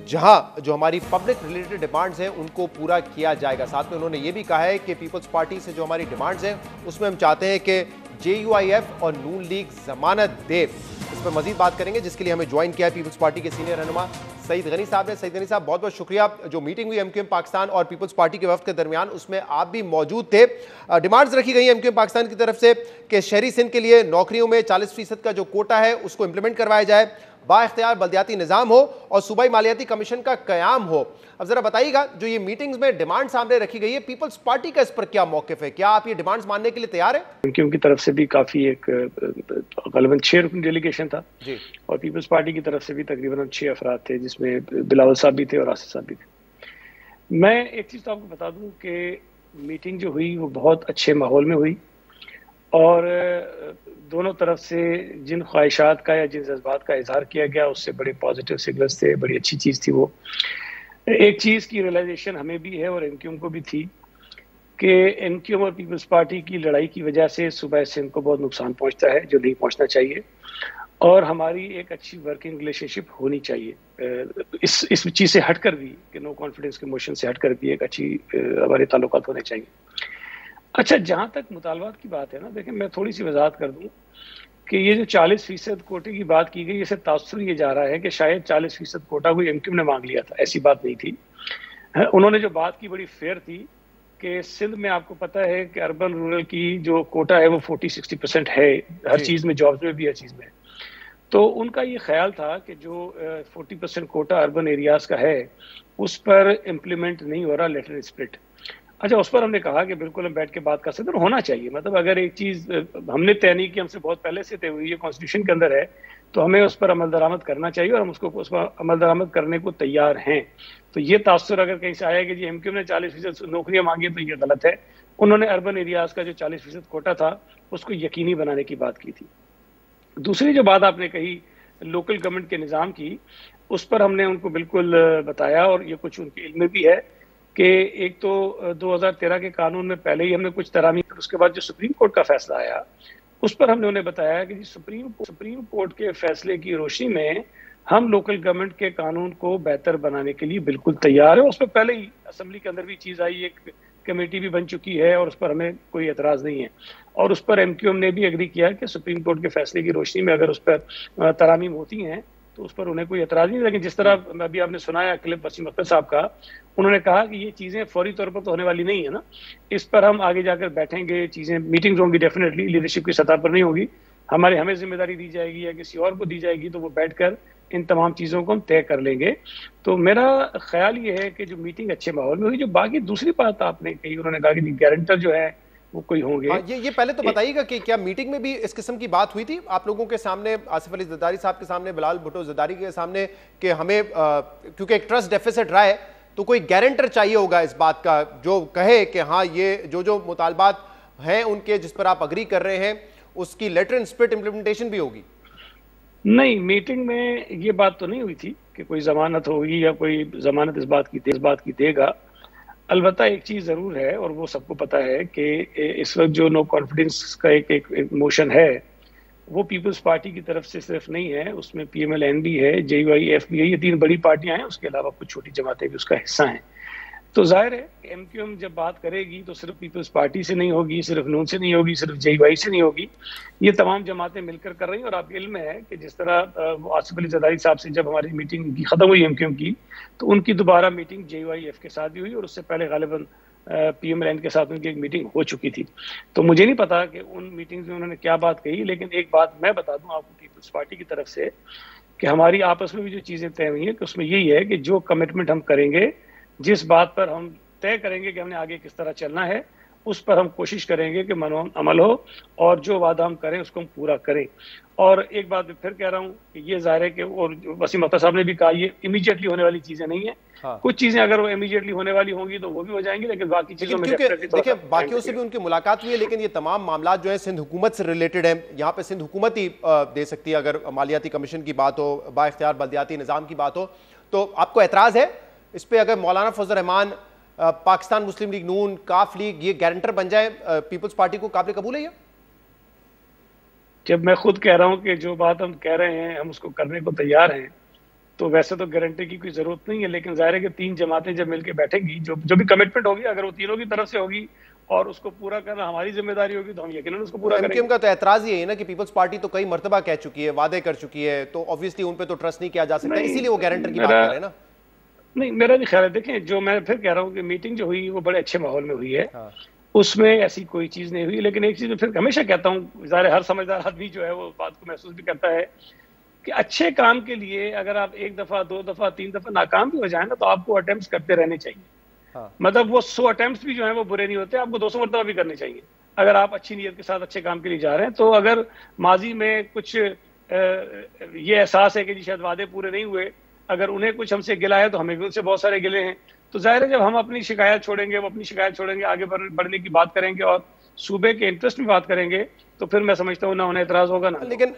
Speaker 1: जहां जो हमारी पब्लिक रिलेटेड डिमांड्स हैं उनको पूरा किया जाएगा। साथ में उन्होंने ये भी कहा है कि पीपल्स पार्टी से जो हमारी डिमांड्स हैं उसमें हम चाहते हैं कि JUIF और नून लीग जमानत दे। इस पर मजीद बात करेंगे, जिसके लिए हमें ज्वाइन किया है पीपल्स पार्टी के सीनियर रहनुमा सईद गनी साहब ने। सईद गनी साहब, बहुत बहुत शुक्रिया। जो मीटिंग हुई एमक्यूएम पाकिस्तान और पीपल्स पार्टी के वफ्द के दरमियान, उसमें आप भी मौजूद थे। डिमांड्स रखी गई एमक्यूएम पाकिस्तान की तरफ से कि शहरी सिंध के लिए नौकरियों में 40% का जो कोटा है उसको इंप्लीमेंट करवाया जाए, बाइख्तियार बल्दियाती निज़ाम हो और सूबाई मालियाती कमीशन का क़याम हो। अब ज़रा बताइएगा, जो ये मीटिंग्स में डिमांड सामने रखी गई है, पीपल्स पार्टी का इस पर क्या मौक़िफ़ है? क्या आप ये डिमांड्स मानने के लिए तैयार हैं?
Speaker 9: उनकी तरफ से भी काफ़ी एक ग़ालिबन 6 रुकनी डेलीगेशन था
Speaker 1: जी,
Speaker 9: और पीपल्स पार्टी की तरफ से भी तकरीबन 6 अफराद थे, जिसमें बिलावल साहब भी थे और आसिफ साहब भी थे। मैं एक चीज़ तो आपको बता दूं कि मीटिंग जो हुई वो बहुत अच्छे माहौल में हुई और दोनों तरफ से जिन ख्वाहिशात का या जिन जज्बात का इजहार किया गया उससे बड़े पॉजिटिव सिग्नल्स थे, बड़ी अच्छी चीज़ थी वो। एक चीज़ की रियलाइजेशन हमें भी है और एमक्यूएम को भी थी कि एमक्यूएम और पीपल्स पार्टी की लड़ाई की वजह से सूबा सिंध को बहुत नुकसान पहुंचता है जो नहीं पहुंचना चाहिए, और हमारी एक अच्छी वर्किंग रिलेशनशिप होनी चाहिए। इस चीज़ से हटकर भी कि नो कॉन्फिडेंस के मोशन से हटकर भी एक अच्छी हमारे ताल्लुकात होने चाहिए। अच्छा, जहाँ तक मुतालबात की बात है ना, देखिए मैं थोड़ी सी वजाहत कर दूँ कि ये जो 40% कोटे की बात की गई, इसे तासुर ये जा रहा है कि शायद 40% कोटा कोई एमक्यूएम ने मांग लिया था। ऐसी बात नहीं थी। उन्होंने जो बात की बड़ी फेयर थी कि सिंध में आपको पता है कि अर्बन रूरल की जो कोटा है वो 40-60% है, हर चीज़ में, जॉब्स में भी, हर चीज़ में। तो उनका ये ख्याल था कि जो 40% कोटा अर्बन एरियाज का है उस पर इम्प्लीमेंट नहीं हो रहा लेटरल स्प्लिट। अच्छा, उस पर हमने कहा कि बिल्कुल हम बैठ के बात कर सकते हैं, होना चाहिए। मतलब अगर एक चीज़ हमने तय नहीं की, हमसे बहुत पहले से तय हुई है, कॉन्स्टिट्यूशन के अंदर है, तो हमें उस पर अमल दरामद करना चाहिए और हम उस पर अमल दरामद करने को तैयार हैं। तो ये तासुर अगर कहीं से आया कि जी एमक्यूएम ने 40% नौकरियां मांगी, तो ये गलत है। उन्होंने अर्बन एरियाज का जो 40% कोटा था उसको यकीनी बनाने की बात की थी। दूसरी जो बात आपने कही लोकल गवर्नमेंट के निज़ाम की, उस पर हमने उनको बिल्कुल बताया और ये कुछ उनके इल्म में भी है कि एक तो 2013 के कानून में पहले ही हमने कुछ तरामी, उसके बाद जो सुप्रीम कोर्ट का फैसला आया उस पर हमने उन्हें बताया कि सुप्रीम कोर्ट के फैसले की रोशनी में हम लोकल गवर्नमेंट के कानून को बेहतर बनाने के लिए बिल्कुल तैयार है। उस पर पहले ही असेंबली के अंदर भी चीज़ आई, एक कमेटी भी बन चुकी है और उस पर हमें कोई एतराज़ नहीं है। और उस पर एमक्यूएम ने भी एग्री किया कि सुप्रीम कोर्ट के फैसले की रोशनी में अगर उस पर तरामीम होती हैं तो उस पर उन्हें कोई एतराज़ नहीं। लेकिन जिस तरह अभी आपने सुनाया क्लिप वसीम अख्तर साहब का, उन्होंने कहा कि ये चीज़ें फौरी तौर पर तो होने वाली नहीं है ना, इस पर हम आगे जाकर बैठेंगे, चीज़ें मीटिंग्स होंगी, डेफिनेटली लीडरशिप की सतह पर नहीं होगी, हमें जिम्मेदारी दी जाएगी या किसी और को दी जाएगी, तो वो बैठकर इन तमाम चीज़ों को हम तय कर लेंगे। तो मेरा ख्याल ये है कि जो मीटिंग अच्छे माहौल में हुई। जो बाकी दूसरी बात आपने कही, उन्होंने कहा कि गारंटर जो है वो कोई होंगे।
Speaker 1: ये पहले तो बताइएगा कि क्या मीटिंग में भी इस किस्म की बात हुई थी आप लोगों के सामने, आसिफ अली जरदारी साहब के सामने, बिलावल भुट्टो जरदारी के सामने, कि हमें क्योंकि एक ट्रस्ट डेफिसिट रहा है तो कोई गारंटर चाहिए होगा इस बात का जो कहे कि हाँ ये जो मुतालबात हैं उनके, जिस पर आप अग्री कर रहे हैं, उसकी लेटर एंड स्पिरिट इम्प्लीमेंटेशन भी होगी?
Speaker 9: नहीं, मीटिंग में ये बात तो नहीं हुई थी कि कोई जमानत होगी या कोई जमानत इस बात की देगा। अलबत्ता एक चीज़ ज़रूर है और वो सबको पता है कि इस वक्त जो नो कॉन्फिडेंस का एक मोशन है वो पीपल्स पार्टी की तरफ से सिर्फ नहीं है, उसमें PMLN भी है, JUIF भी है, ये 3 बड़ी पार्टियां हैं, उसके अलावा कुछ छोटी जमातें भी उसका हिस्सा हैं। तो जाहिर है एमक्यूएम जब बात करेगी तो सिर्फ पीपल्स पार्टी से नहीं होगी, सिर्फ नून से नहीं होगी, सिर्फ JUI से नहीं होगी, ये तमाम जमातें मिलकर कर रही हैं। और आपको इल्म है कि जिस तरह आसिफ अली जरदारी साहब से जब हमारी मीटिंग ख़त्म हुई एमक्यूएम की, तो उनकी दोबारा मीटिंग JUIF के साथ भी हुई और उससे पहले गालिबन PMLN के साथ उनकी एक मीटिंग हो चुकी थी। तो मुझे नहीं पता कि उन मीटिंग्स में उन्होंने क्या बात कही, लेकिन एक बात मैं बता दूं आपको पीपल्स पार्टी की तरफ से कि हमारी आपस में भी जो चीज़ें तय हुई हैं कि उसमें यही है कि जो कमिटमेंट हम करेंगे, जिस बात पर हम तय करेंगे कि हमने आगे किस तरह चलना है, उस पर हम कोशिश करेंगे कि मनोन अमल हो और जो वादा हम करें उसको हम पूरा करें। और एक बात फिर कह रहा हूँ कि ये जाहिर है कि, और वसीम अख्तर साहब ने भी कहा, ये इमीडिएटली होने वाली चीज़ें नहीं है। हाँ। कुछ चीज़ें अगर वो इमीडिएटली होने वाली होंगी तो वो भी हो जाएंगी, लेकिन बाकी चीज़ों में
Speaker 1: देखिए बाकियों से भी उनकी मुलाकात हुई है, लेकिन ये तमाम मामला जो है सिंध हुकूमत से रिलेटेड है। यहाँ पे सिंध हुकूमत ही दे सकती है अगर मालियाती कमीशन की बात हो, बाइख्तियार बल्दियाती निज़ाम की बात हो। तो आपको एतराज़ है इस पर अगर मौलाना फजल रहमान, पाकिस्तान मुस्लिम लीग नून, काफ लीग ये गारंटर बन जाए पीपल्स पार्टी को, काबिल कबूल है ये?
Speaker 9: जब मैं खुद कह रहा हूं कि जो बात हम कह रहे हैं हम उसको करने को तैयार हैं, तो वैसे तो गारंटी की कोई जरूरत नहीं है, लेकिन जाहिर है कि 3 जमातें जब मिलकर बैठेंगी, जो भी कमिटमेंट होगी अगर वो तीनों की तरफ से होगी और उसको पूरा करना हमारी जिम्मेदारी होगी, तो हम यकीनन उसको पूरा करेंगे।
Speaker 1: एमक्यूएम का तो एतराज ये है ना कि पीपल्स पार्टी तो कई मर्तबा कह चुकी है, वादे कर चुकी है, तो ऑब्वियसली उन पे तो ट्रस्ट नहीं किया जा सकता, इसीलिए वो गारंटर की बात कर रहे हैं ना।
Speaker 9: नहीं, मेरा नहीं ख्याल है। देखें, जो मैं फिर कह रहा हूँ कि मीटिंग जो हुई वो बड़े अच्छे माहौल में हुई है। हाँ। उसमें ऐसी कोई चीज़ नहीं हुई, लेकिन एक चीज़ मैं फिर हमेशा कहता हूँ, ज़ाहिर हर समझदार आदमी जो है वो बात को महसूस भी करता है कि अच्छे काम के लिए अगर आप 1 दफा 2 दफा 3 दफा नाकाम भी हो जाए ना, तो आपको अटेम्प्ट्स करते रहने चाहिए।
Speaker 1: हाँ।
Speaker 9: मतलब वो 100 अटेम्प्ट्स भी जो है वो बुरे नहीं होते, आपको 200 मरतबा भी करने चाहिए अगर आप अच्छी नीयत के साथ अच्छे काम के लिए जा रहे हैं। तो अगर माजी में कुछ ये एहसास है कि जी शायद वादे पूरे नहीं हुए, अगर उन्हें कुछ हमसे गिला है तो हमें भी उनसे बहुत सारे गिले हैं, तो जाहिर है जब हम अपनी शिकायत छोड़ेंगे, वो अपनी शिकायत छोड़ेंगे, आगे बढ़ने की बात करेंगे और सूबे के इंटरेस्ट में बात करेंगे, तो फिर मैं समझता हूँ ना उन्हें एतराज होगा ना।
Speaker 1: लेकिन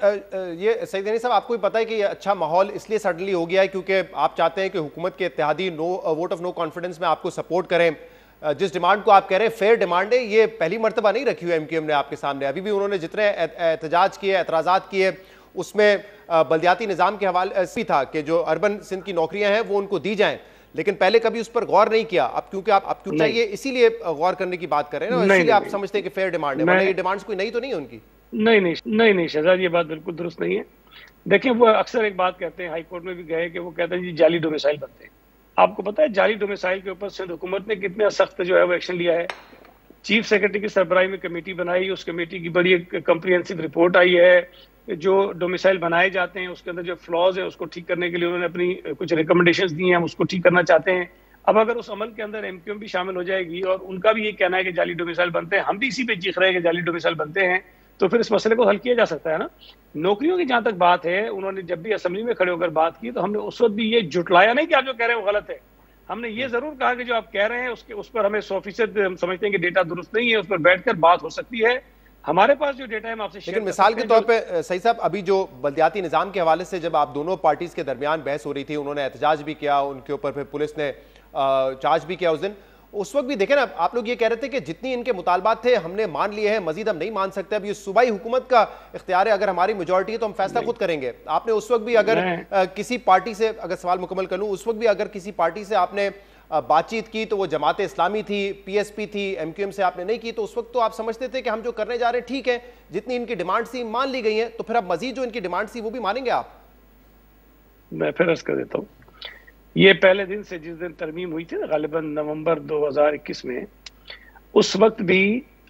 Speaker 1: ये सईद गनी साहब, आपको भी पता है कि ये अच्छा माहौल इसलिए सडनली हो गया है क्योंकि आप चाहते हैं कि हुकूमत के इत्तेहादी वोट ऑफ नो कॉन्फिडेंस में आपको सपोर्ट करें। जिस डिमांड को आप कह रहे हैं फेयर डिमांड है, ये पहली मरतबा नहीं रखी हुई एमक्यूएम ने आपके सामने। अभी भी उन्होंने जितने एहतजाज किए, एतराज़ात किए, उसमें बल्दियाती निज़ाम के हवाले से था कि जो अर्बन सिंध की नौकरियां हैं वो उनको दी जाएं, लेकिन पहले कभी उस पर गौर नहीं किया। अब क्योंकि आप क्यों चाहिए इसीलिए गौर करने की बात कर रहे हैं ना, इसीलिए आप समझते हैं कि फेयर डिमांड है, वरना ये डिमांड्स कोई नई तो नहीं है उनकी।
Speaker 9: नहीं शहजाद, ये बात बिल्कुल दुरुस्त नहीं है। देखिए, वो अक्सर एक बात कहते हैं, हाई कोर्ट में भी गए कि वो कहते हैं जी जाली डोमिसाइल बनते हैं। आपको पता है जाली डोमिसाइल के ऊपर सिंध हुकूमत ने कितना सख्त जो है वो एक्शन लिया है। चीफ सेक्रेटरी की सरबराही में कमेटी बनाई, उस कमेटी की बड़ी एक कम्प्रिहेंसिव रिपोर्ट आई है। जो डोमिसाइल बनाए जाते हैं उसके अंदर जो फ्लॉज है उसको ठीक करने के लिए उन्होंने अपनी कुछ रिकमेंडेशंस दी हैं, हम उसको ठीक करना चाहते हैं। अब अगर उस अमल के अंदर एमक्यूएम भी शामिल हो जाएगी और उनका भी ये कहना है कि जाली डोमिसाइल बनते हैं, हम भी इसी पे चीख रहे हैं कि जाली डोमिसाइल बनते हैं, तो फिर इस मसले को हल किया जा सकता है ना। नौकरियों की जहां तक बात है, उन्होंने जब भी असेंबली में खड़े होकर बात की तो हमने उस वक्त भी ये जुटलाया नहीं कि आप जो कह रहे हैं वो गलत है। हमने ये जरूर कहा कि जो आप कह रहे हैं उस पर हमें 100% हम समझते हैं कि डेटा दुरुस्त नहीं है, उस पर बैठकर बात हो सकती है। हमारे पास जो डेटा है हम आपसे शेयर
Speaker 1: लेकिन मिसाल के तौर पे सही साहब, अभी जो बल्दियाती निज़ाम के हवाले से जब आप दोनों पार्टीज के दरमियान बहस हो रही थी, उन्होंने एहतजाज भी किया, उनके ऊपर फिर पुलिस ने चार्ज भी किया उस दिन, उस वक्त भी देखें ना, आप लोग ये कह रहे थे कि जितनी इनके मुतालबात थे हमने मान लिए हैं, मजीद हम नहीं मान सकते। अब ये सूबाई हुकूमत का इख्तियार है, अगर हमारी मेजॉरिटी है तो हम फैसला खुद करेंगे। आपने उस वक्त भी अगर किसी पार्टी से, अगर सवाल मुकम्मल कर लूँ, उस वक्त भी अगर किसी पार्टी से आपने बातचीत की तो वो जमात इस्लामी थी, पीएसपी थी, एमक्यूएम से आपने नहीं की, तो उस वक्त तो आप समझते थे कि हम जो करने जा रहे हैं ठीक है, जितनी इनकी डिमांड थी मान ली गई है, तो फिर अब मजीद जो इनकी डिमांड थी वो भी मानेंगे आप?
Speaker 9: मैं फिर अर्ज कर देता हूँ, ये पहले दिन से जिस दिन तरमीम हुई थी ना, गालिबन नवंबर 2021 में, उस वक्त भी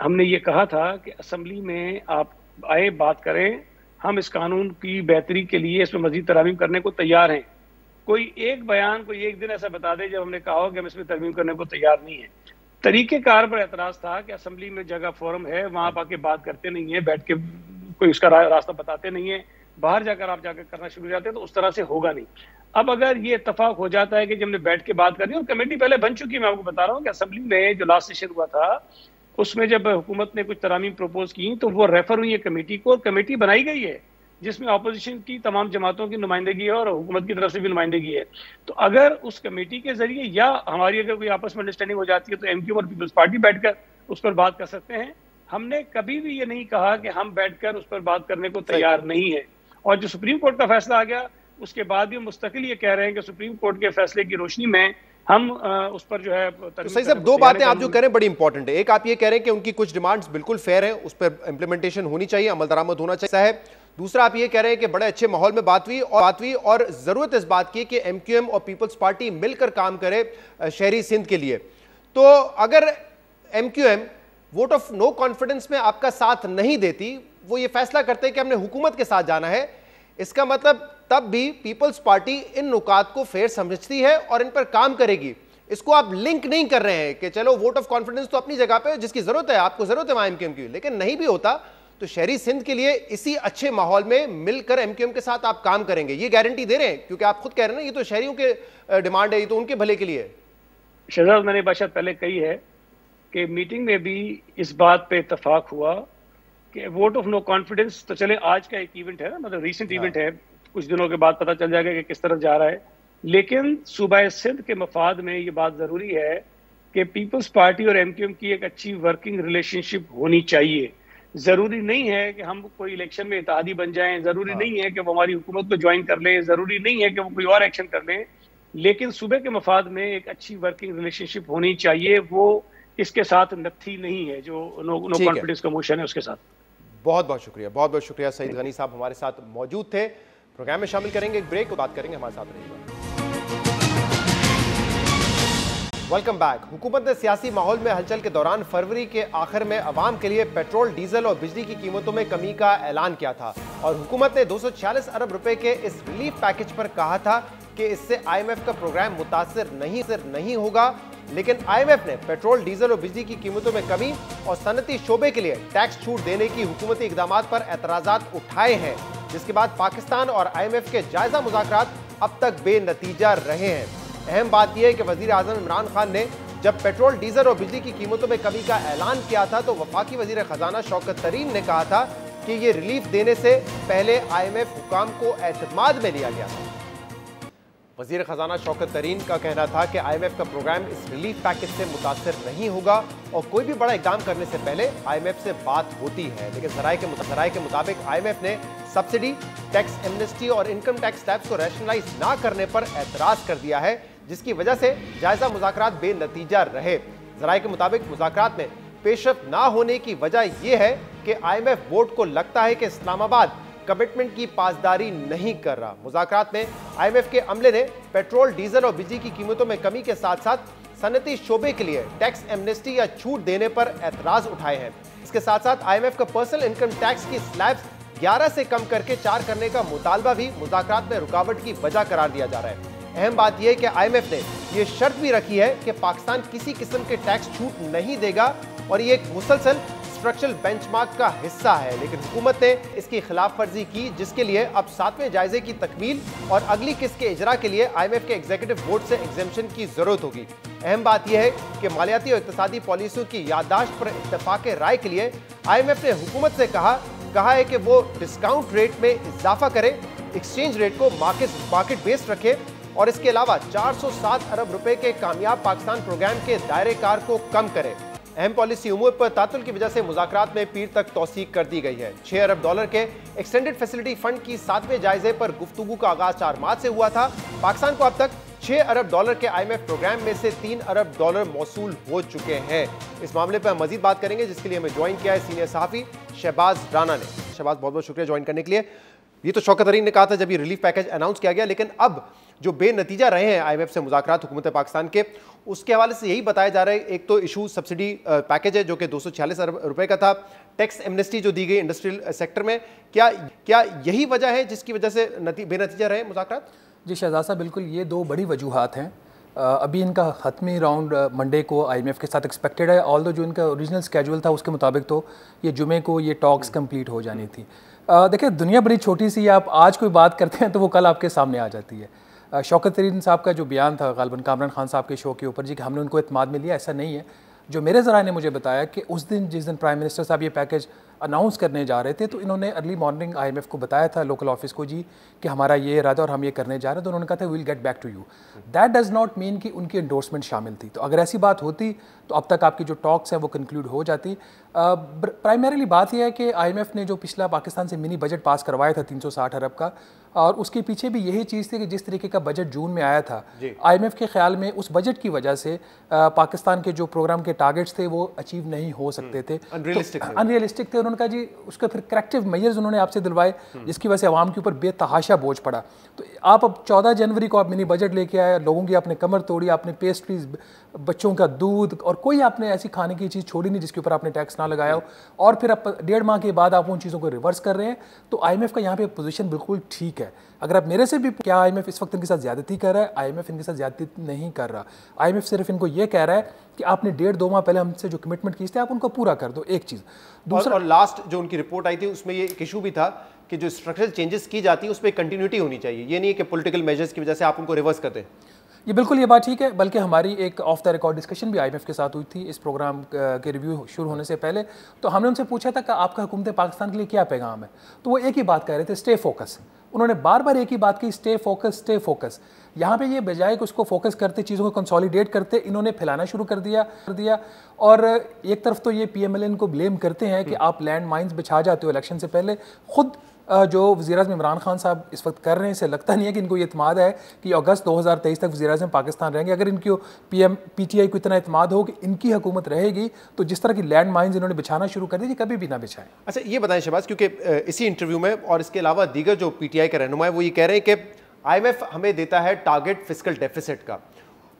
Speaker 9: हमने ये कहा था कि असेंबली में आप आए, बात करें, हम इस कानून की बेहतरी के लिए इसमें मजीद तरमीम करने को तैयार हैं। कोई एक बयान, कोई एक दिन ऐसा बता दे जब हमने कहा हो कि हम इसमें तरमीम करने को तैयार नहीं है। तरीकेकार पर एतराज था कि असेंबली में जगह फोरम है, वहां पर आके बात करते नहीं है, बैठ के कोई उसका रास्ता बताते नहीं है, बाहर जाकर आप जाकर करना शुरू हो जाते हैं, तो उस तरह से होगा नहीं। अब अगर ये इत्तफाक हो जाता है कि जब हमने बैठ के बात करनी, और कमेटी पहले बन चुकी है, मैं आपको बता रहा हूँ कि असेंबली में जो लास्ट सेशन हुआ था उसमें जब हुकूमत ने कुछ तरामीम प्रपोज की तो वो रेफर हुई है कमेटी को, और कमेटी बनाई गई है जिसमें अपोजिशन की तमाम जमातों की नुमाइंदगी है और हुकूमत की तरफ से भी नुमाइंदगी है। तो अगर उस कमेटी के जरिए या हमारी अगर कोई आपस में अंडरस्टैंडिंग हो जाती है तो एमक्यूएम और पीपल्स पार्टी बैठकर उस पर बात कर सकते हैं। हमने कभी भी ये नहीं कहा कि हम बैठकर उस पर बात करने को तैयार नहीं है। और जो सुप्रीम कोर्ट का फैसला आ गया उसके बाद भी हम मुस्तकिल ये कह रहे हैं कि सुप्रीम कोर्ट के फैसले की रोशनी में हम उस पर जो है।
Speaker 1: तो सही साहब, दो बातें आप जो कह रहे हैं बड़ी इंपॉर्टेंट है। एक, आप ये कह रहे हैं कि उनकी कुछ डिमांड्स बिल्कुल फेयर है, उस पर इंप्लीमेंटेशन होनी चाहिए, अमल दरामद होना चाहिए है। दूसरा, आप ये कह रहे हैं कि बड़े अच्छे माहौल में बात हुई और जरूरत इस बात की कि एमक्यूएम और पीपल्स पार्टी मिलकर काम करे शहरी सिंध के लिए। तो अगर MQM vote of no confidence में आपका साथ नहीं देती, वो ये फैसला करते हैं कि हमने हुकूमत के साथ जाना है, इसका मतलब तब भी पीपल्स पार्टी इन नुकात को फेयर समझती है और इन पर काम करेगी। इसको आप लिंक नहीं कर रहे हैं कि चलो वोट ऑफ कॉन्फिडेंस तो अपनी जगह पे जिसकी जरूरत है, आपको जरूरत है वहां एमक्यूएम की, लेकिन नहीं भी होता तो शहरी सिंध के लिए इसी अच्छे माहौल में मिलकर एमक्यूएम के साथ आप काम करेंगे, ये गारंटी दे रहे हैं? क्योंकि आप खुद कह रहे हैं ना, ये तो शहरियों के डिमांड है, ये तो उनके भले के लिए है।
Speaker 9: शहजाद, मैंने बात पहले कही है कि मीटिंग में भी इस बात पे इत्तफाक हुआ कि वोट ऑफ नो कॉन्फिडेंस तो चले आज का एक इवेंट है ना, मतलब रीसेंट इवेंट है, कुछ दिनों के बाद पता चल जाएगा कि किस तरफ जा रहा है, लेकिन सूबा सिंध के मफाद में ये बात जरूरी है कि पीपल्स पार्टी और एमक्यूएम की एक अच्छी वर्किंग रिलेशनशिप होनी चाहिए। जरूरी नहीं है कि हम कोई इलेक्शन में इत्तेहादी बन जाएं, जरूरी नहीं है कि वो हमारी हुकूमत को ज्वाइन कर लें, जरूरी नहीं है कि वो कोई और एक्शन कर लें, लेकिन सूबे के मफाद में एक अच्छी वर्किंग रिलेशनशिप होनी चाहिए। वो इसके साथ नथी नहीं है जो नो कॉन्फिडेंस का मोशन है उसके साथ।
Speaker 1: बहुत बहुत शुक्रिया, बहुत बहुत शुक्रिया। सईद गनी साहब हमारे साथ मौजूद थे, प्रोग्राम में शामिल करेंगे, एक ब्रेक को बात करेंगे, हमारे साथ रहिएगा। Welcome back. हुकूमत ने सियासी माहौल में हलचल के दौरान फरवरी के आखिर में अवाम के लिए पेट्रोल, डीजल और बिजली की कीमतों में कमी का ऐलान किया था और हुकूमत ने 246 अरब रुपए के इस रिलीफ पैकेज पर कहा था कि इससे IMF का प्रोग्राम मुतासिर नहीं होगा। लेकिन IMF ने पेट्रोल, डीजल और बिजली की कीमतों में कमी और सनती शोबे के लिए टैक्स छूट देने की हुकूमती इकदामात पर एतराजात उठाए हैं, जिसके बाद पाकिस्तान और IMF के जायजा मुज़ाकरात अब तक बेनतीजा रहे हैं। अहम बात यह है कि वजीर आज़म इमरान खान ने जब पेट्रोल, डीजल और बिजली की कीमतों में कमी का ऐलान किया था तो वफाकी वजीर खजाना शौकत तरीन ने कहा था कि ये रिलीफ देने से पहले IMF हुकाम को एतमाद में लिया गया था। वजीर खजाना शौकत तरीन का कहना था कि IMF का प्रोग्राम इस रिलीफ पैकेज से मुतासिर नहीं होगा और कोई भी बड़ा इकदाम करने से पहले IMF से बात होती है। लेकिन ज़राए के मुताबिक IMF ने सब्सिडी, टैक्स एमनेस्टी और इनकम टैक्स स्लैब्स को रैशनलाइज ना करने पर एतराज़ कर दिया है, जिसकी वजह से जायजा मुज़ाकरात बेनतीजा रहे। ज़राए के मुताबिक मुज़ाकरात में पेशरफ्त ना होने की वजह यह है कि IMF बोर्ड को लगता है कि इस्लामाबाद कमिटमेंट की पासदारी नहीं कर रहा। मुज़ाकरात में IMF के अमले ने पेट्रोल, डीजल और बिजली की कीमतों में कमी के साथ साथ सनती शोबे के लिए टैक्स एमनेस्टी या छूट देने पर एतराज उठाए हैं। इसके साथ साथ IMF का पर्सनल इनकम टैक्स की स्लैब्स 11 से कम करके 4 करने का मुतालबा भी मुज़ाकरात में रुकावट की वजह करार दिया जा रहा है। अहम बात यह है कि IMF ने यह शर्त भी रखी है कि पाकिस्तान किसी किस्म के टैक्स छूट नहीं देगा और ये एक मुसलसल स्ट्रक्चरल बेंचमार्क का हिस्सा है। लेकिन हुकूमत ने इसकी खिलाफ वर्जी की, जिसके लिए अब 7वें जायजे की तकमील और अगली किस्त के इजरा के लिए IMF के एग्जीक्यूटिव बोर्ड से एग्जेम्पशन की जरूरत होगी। अहम बात यह है कि मालियाती और इक्तिसादी पॉलिसियों की याददाश्त पर इत्तेफाक राय के लिए IMF ने हुकूमत से कहा है कि वो डिस्काउंट रेट में इजाफा करे, एक्सचेंज रेट को मार्केट बेस्ड रखे और इसके अलावा 407 अरब रुपए के कामयाब पाकिस्तान प्रोग्राम के दायरे कार को कम करे। अहम पॉलिसी उमूर पर तातुल की वजह से मुज़ाकरात में पीर तक तौसीक कर दी गई है। 6 अरब डॉलर के एक्सटेंडेड फैसिलिटी फंड की 7वें जायजे पर गुफ्तगू का आगाज 4 मार्च से हुआ था। पाकिस्तान को अब तक 6 अरब डॉलर के IMF प्रोग्राम में से 3 अरब डॉलर मौसूल हो चुके हैं। इस मामले पर हम मजीद बात करेंगे, जिसके लिए हमें ज्वाइन किया है सीनियर सहाफ़ी शहबाज राना ने। शहबाज, बहुत बहुत शुक्रिया ज्वाइन करने के लिए। ये तो शौकत तरीन ने कहा था जब ये रिलीफ पैकेज अनाउंस किया गया, लेकिन अब जो बेनतीजा रहे हैं IMF से मुज़ाकरात हुकूमत पाकिस्तान के, उसके हवाले से यही बताया जा रहा है। एक तो इशू सब्सिडी पैकेज है जो कि 246 अरब रुपए का था, टैक्स एमनेस्टी जो दी गई इंडस्ट्रियल सेक्टर में, क्या यही वजह है जिसकी वजह से बेनतीजा रहे मुज़ाकरात?
Speaker 10: जी शहजाद साहब, बिल्कुल ये दो बड़ी वजूहात हैं। अभी इनका हतमी राउंड मंडे को IMF के साथ एक्सपेक्टेड है, ऑल्दो जो इनका ओरिजिनल स्केड्यूल था उसके मुताबिक तो ये जुमे को ये टॉक्स कंप्लीट हो जानी थी। देखिए, दुनिया बड़ी छोटी सी है, आप आज कोई बात करते हैं तो वो कल आपके सामने आ जाती है। शौकत तरीन साहब का जो बयान था गालिबन कामरान खान साहब के शो के ऊपर जी कि हमने उनको एतमाद में लिया, ऐसा नहीं है। जो मेरे ज़राए ने मुझे बताया कि उस दिन जिस दिन प्राइम मिनिस्टर साहब ये पैकेज अनाउंस करने जा रहे थे तो इन्होंने अर्ली मॉर्निंग IMF को बताया था, लोकल ऑफिस को, जी कि हमारा ये इरादा और हम ये करने जा रहे हैं। तो उन्होंने कहा था will get back to you. That does not mean कि उनकी एंडोर्समेंट शामिल थी। तो अगर ऐसी बात होती तो अब तक आपकी जो टॉक्स हैं वो कंक्लूड हो जाती। प्राइमरीली बात यह है कि IMF ने जो पिछला पाकिस्तान से मिनी बजट पास करवाया था 360 अरब का, और उसके पीछे भी यही चीज़ थी कि जिस तरीके का बजट जून में आया था, IMF के ख्याल में उस बजट की वजह से पाकिस्तान के जो प्रोग्राम के टारगेट्स थे वो अचीव नहीं हो सकते थे, अनरियलिस्टिक थे। उन्होंने कहा जी उसका फिर करेक्टिव मेजर्स उन्होंने आपसे दिलवाए, जिसकी वजह से आवाम के ऊपर बेतहाशा बोझ पड़ा। तो आप अब 14 जनवरी को आप मिनी बजट लेके आए, लोगों की आपने कमर तोड़ी, आपने पेस्ट्रीज, बच्चों का दूध और कोई आपने ऐसी खाने की चीज़ छोड़ी नहीं जिसके ऊपर आपने टैक्स ना लगाया हो, और फिर आप 1.5 माह के बाद आप उन चीज़ों को रिवर्स कर रहे हैं। तो IMF का यहाँ पे पोजीशन बिल्कुल ठीक है। अगर आप मेरे से भी क्या IMF इस वक्त इनके साथ ज़्यादती कर रहा है, IMF इनके साथ ज़्यादती नहीं कर रहा। IMF सिर्फ इनको ये कह रहा है कि आपने 1.5-2 माह पहले हमसे जो कमिटमेंट की थी आप उनको पूरा कर दो, एक चीज़। दूसरा, और
Speaker 1: लास्ट जो उनकी रिपोर्ट आई थी उसमें ये एक इशू भी था कि जो स्ट्रक्चरल चेंजेस की जाती है उसमें कंटिन्यूटी होनी चाहिए, ये नहीं कि पॉलिटिकल मेजर्स की वजह से आप उनको रिवर्स कर दें।
Speaker 10: ये बिल्कुल ये बात ठीक है, बल्कि हमारी एक ऑफ द रिकॉर्ड डिस्कशन भी IMF के साथ हुई थी इस प्रोग्राम के रिव्यू शुरू होने से पहले। तो हमने उनसे पूछा था कि आपका हुकूमत पाकिस्तान के लिए क्या पैगाम है, तो वो एक ही बात कह रहे थे, स्टे फोकस। उन्होंने बार बार एक ही बात की, स्टे फोकस, स्टे फोकस। यहाँ पे ये बजाय कि उसको फोकस करते, चीज़ों को कंसोलिडेट करते, इन्होंने फैलाना शुरू कर दिया। और एक तरफ तो ये PMLN को ब्लेम करते हैं कि आप लैंड माइंस बिछा जाते हो इलेक्शन से पहले। खुद जो वज़ीर-ए-आज़म इमरान खान साहब इस वक्त कर रहे हैं, इसे लगता नहीं है कि इनको ये इत्मीद है कि अगस्त 2023 तक वज़ीर-ए-आज़म पाकिस्तान रहेंगे। अगर इनकी PTI को इतना इत्मीद हो कि इनकी हुकूमत रहेगी तो जिस तरह की लैंड माइंस इन्होंने बिछाना शुरू कर दी, कभी भी ना बिछाएं।
Speaker 1: अच्छा, ये बताएं शहबाज, क्योंकि इसी इंटरव्यू में और इसके अलावा दीगर जो PTI का रहनुमा है वो ये कह रहे हैं कि IMF हमें देता है टारगेट फिस्कल डेफिसिट का,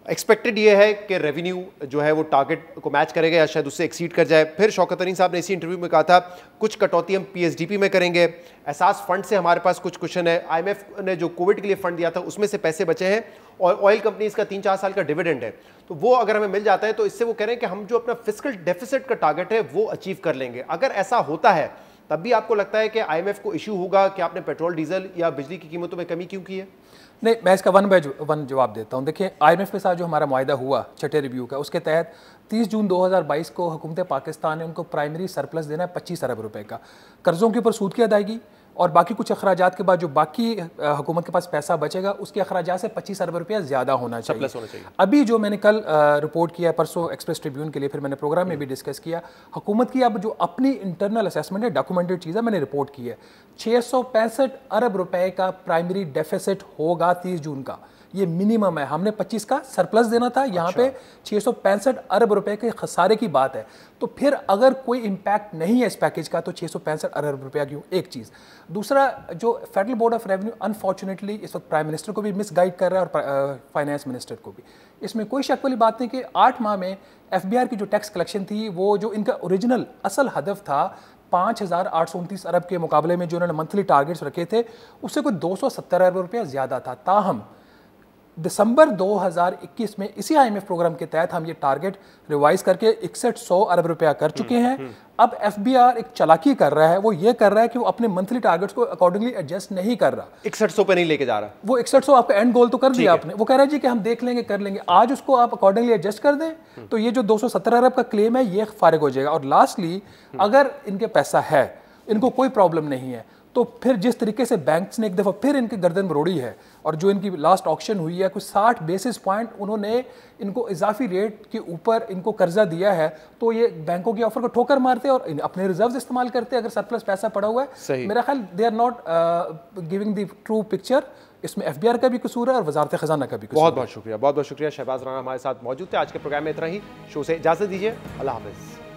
Speaker 1: एक्सपेक्टेड ये है कि रेवेन्यू जो है वो टारगेट को मैच करेगा या शायद उससे एक्सीड कर जाए। फिर शौकत तरीन साहब ने इसी इंटरव्यू में कहा था कुछ कटौती हम पीएसडीपी में करेंगे, एहसास फंड से हमारे पास कुछ क्वेश्चन है, आईएमएफ ने जो कोविड के लिए फंड दिया था उसमें से पैसे बचे हैं और ऑयल कंपनीज का 3-4 साल का डिविडेंड है, तो वो अगर हमें मिल जाता है तो इससे वो कह रहे हैं कि हम जो अपना फिस्कल डेफिसिट का टारगेट है वो अचीव कर लेंगे। अगर ऐसा होता है तब भी आपको लगता है कि आईएमएफ को इशू होगा कि आपने पेट्रोल डीजल या बिजली की कीमतों में कमी क्यों की है?
Speaker 10: नहीं, मैं इसका वन बाय वन जवाब देता हूँ। देखिए, आईएमएफ के साथ जो हमारा मुआहदा हुआ छठे रिव्यू का, उसके तहत 30 जून 2022 को हुकूमत पाकिस्तान ने उनको प्राइमरी सरप्लस देना है 25 अरब रुपए का, कर्ज़ों के ऊपर सूद की अदायगी और बाकी कुछ अखराजात के बाद जो बाकी हुकूमत के पास पैसा बचेगा उसके अखराजात से 25 अरब रुपया ज़्यादा होना चाहिए। अभी जो मैंने कल रिपोर्ट किया, परसों एक्सप्रेस ट्रिब्यून के लिए, फिर मैंने प्रोग्राम में भी डिस्कस किया, हुकूमत की अब जो अपनी इंटरनल असेसमेंट है, डॉक्यूमेंटेड चीज़ है, मैंने रिपोर्ट की है 665 अरब रुपए का प्राइमरी डेफिसिट होगा 30 जून का। ये मिनिमम है, हमने 25 का सरप्लस देना था, यहाँ पे 665 अरब रुपए के खसारे की बात है। तो फिर अगर कोई इम्पैक्ट नहीं है इस पैकेज का तो 665 अरब रुपया क्यों? एक चीज़। दूसरा, जो federal board of revenue unfortunately इस वक्त प्राइम मिनिस्टर को भी मिसगाइड कर रहा है और फाइनेंस मिनिस्टर को भी, इसमें कोई शक वाली बात नहीं कि 8 माह में एफबीआर की जो टैक्स कलेक्शन थी, वो जो इनका ओरिजिनल असल हदफ था 5,829 अरब के मुकाबले में जो उन्होंने मंथली टारगेट्स रखे थे उससे कोई 270 अरब रुपया ज़्यादा था। ताहम दिसंबर 2021 में इसी आईएमएफ प्रोग्राम के तहत हम ये टारगेट रिवाइज करके 6100 अरब रुपया कर चुके हैं। अब एफबीआर एक चालाकी कर रहा है, वो ये कर रहा है कि वो अपने मंथली टारगेट्स को अकॉर्डिंगली एडजस्ट नहीं कर रहा,
Speaker 1: 6100 पे नहीं लेके जा रहा।
Speaker 10: वो 6100 आपका एंड गोल तो कर दिया आपने, वो कह रहा है जी कि हम देख लेंगे, कर लेंगे। आज उसको आप अकॉर्डिंगली एडजस्ट कर दें तो ये जो 270 अरब का क्लेम है ये फारिग हो जाएगा। और लास्टली, अगर इनके पैसा है, इनको कोई प्रॉब्लम नहीं है, तो फिर जिस तरीके से बैंक्स ने एक दफ़ा फिर इनकी गर्दन मरोड़ी है और जो इनकी लास्ट ऑक्शन हुई है कुछ 60 बेसिस पॉइंट उन्होंने इनको इजाफी रेट के ऊपर इनको कर्जा दिया है, तो ये बैंकों की ऑफर को ठोकर मारते और अपने रिजर्व्स इस्तेमाल करते अगर सरप्लस पैसा पड़ा हुआ है। मेरा ख्याल they are not giving the true picture. इसमें एफबीआर का भी कसूर है और वजारत खजाना का भी कसूर।
Speaker 1: बहुत बहुत शुक्रिया, बहुत बहुत शुक्रिया। शहबाज राना हमारे साथ मौजूद थे। आज के प्रोग्राम में इतना ही। शो से इजाजत दीजिए, अल्लाह हाफिज़।